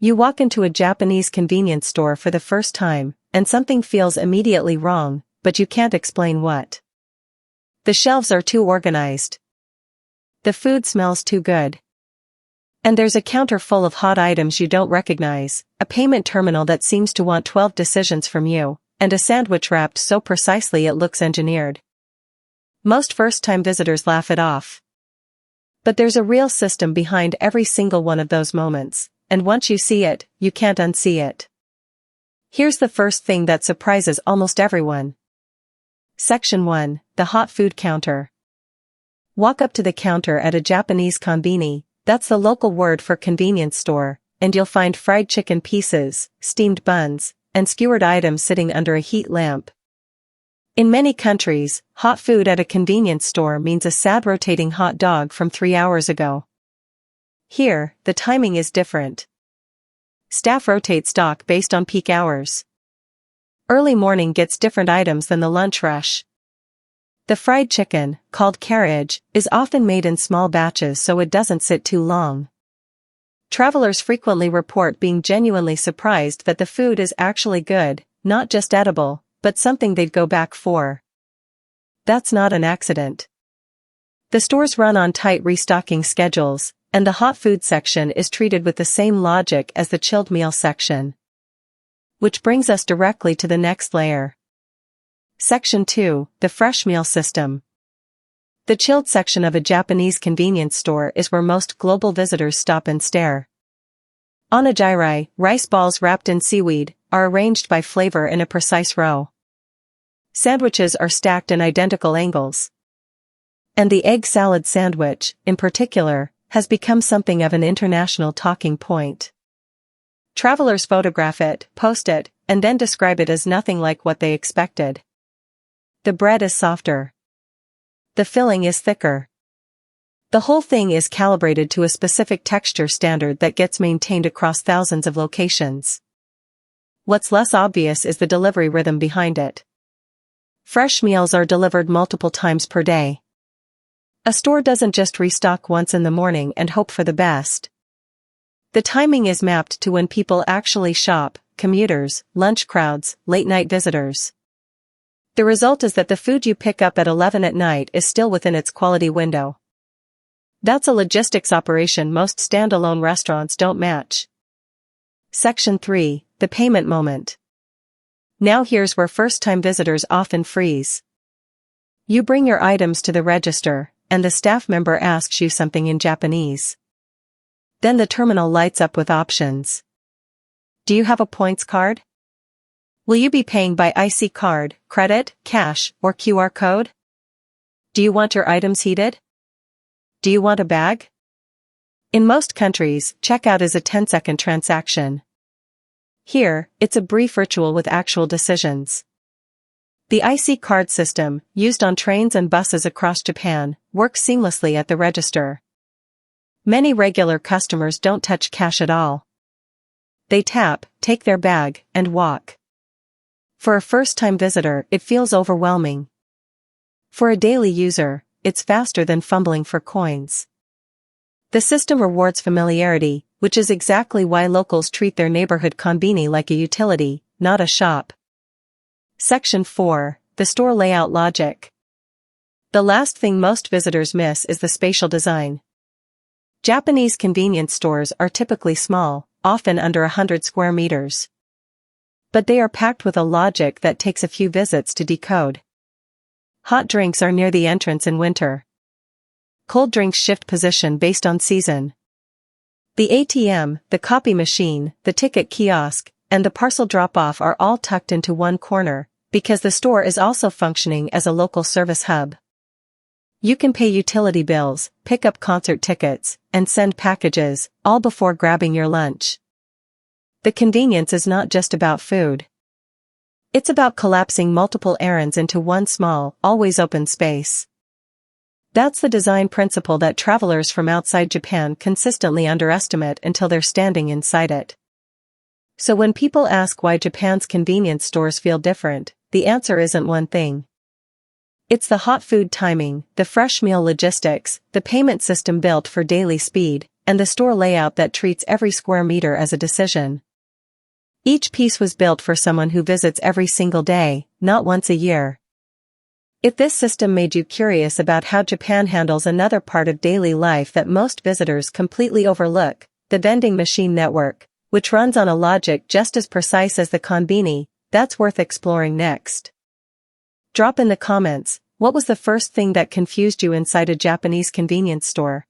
You walk into a Japanese convenience store for the first time, and something feels immediately wrong, but you can't explain what. The shelves are too organized. The food smells too good. And there's a counter full of hot items you don't recognize, a payment terminal that seems to want 12 decisions from you, and a sandwich wrapped so precisely it looks engineered. Most first-time visitors laugh it off. But there's a real system behind every single one of those moments, and once you see it, you can't unsee it. Here's the first thing that surprises almost everyone. Section 1, the hot food counter. Walk up to the counter at a Japanese konbini, that's the local word for convenience store, and you'll find fried chicken pieces, steamed buns, and skewered items sitting under a heat lamp. In many countries, hot food at a convenience store means a sad rotating hot dog from 3 hours ago. Here, the timing is different. Staff rotate stock based on peak hours. Early morning gets different items than the lunch rush. The fried chicken, called carriage, is often made in small batches so it doesn't sit too long. Travelers frequently report being genuinely surprised that the food is actually good, not just edible, but something they'd go back for. That's not an accident. The stores run on tight restocking schedules, and the hot food section is treated with the same logic as the chilled meal section. Which brings us directly to the next layer. Section 2, the fresh meal system. The chilled section of a Japanese convenience store is where most global visitors stop and stare. Onigiri, rice balls wrapped in seaweed, are arranged by flavor in a precise row. Sandwiches are stacked in identical angles. And the egg salad sandwich, in particular, has become something of an international talking point. Travelers photograph it, post it, and then describe it as nothing like what they expected. The bread is softer. The filling is thicker. The whole thing is calibrated to a specific texture standard that gets maintained across thousands of locations. What's less obvious is the delivery rhythm behind it. Fresh meals are delivered multiple times per day. A store doesn't just restock once in the morning and hope for the best. The timing is mapped to when people actually shop, commuters, lunch crowds, late-night visitors. The result is that the food you pick up at 11 at night is still within its quality window. That's a logistics operation most standalone restaurants don't match. Section 3, the payment moment. Now here's where first-time visitors often freeze. You bring your items to the register, and the staff member asks you something in Japanese. Then the terminal lights up with options. Do you have a points card? Will you be paying by IC card, credit, cash, or QR code? Do you want your items heated? Do you want a bag? In most countries, checkout is a 10-second transaction. Here, it's a brief ritual with actual decisions. The IC card system, used on trains and buses across Japan, works seamlessly at the register. Many regular customers don't touch cash at all. They tap, take their bag, and walk. For a first-time visitor, it feels overwhelming. For a daily user, it's faster than fumbling for coins. The system rewards familiarity, which is exactly why locals treat their neighborhood konbini like a utility, not a shop. Section 4, the store layout logic. The last thing most visitors miss is the spatial design. Japanese convenience stores are typically small, often under 100 square meters. But they are packed with a logic that takes a few visits to decode. Hot drinks are near the entrance in winter. Cold drinks shift position based on season. The ATM, the copy machine, the ticket kiosk, and the parcel drop-off are all tucked into one corner, because the store is also functioning as a local service hub. You can pay utility bills, pick up concert tickets, and send packages, all before grabbing your lunch. The convenience is not just about food. It's about collapsing multiple errands into one small, always open space. That's the design principle that travelers from outside Japan consistently underestimate until they're standing inside it. So when people ask why Japan's convenience stores feel different, the answer isn't one thing. It's the hot food timing, the fresh meal logistics, the payment system built for daily speed, and the store layout that treats every square meter as a decision. Each piece was built for someone who visits every single day, not once a year. If this system made you curious about how Japan handles another part of daily life that most visitors completely overlook, the vending machine network, which runs on a logic just as precise as the konbini, that's worth exploring next. Drop in the comments, what was the first thing that confused you inside a Japanese convenience store?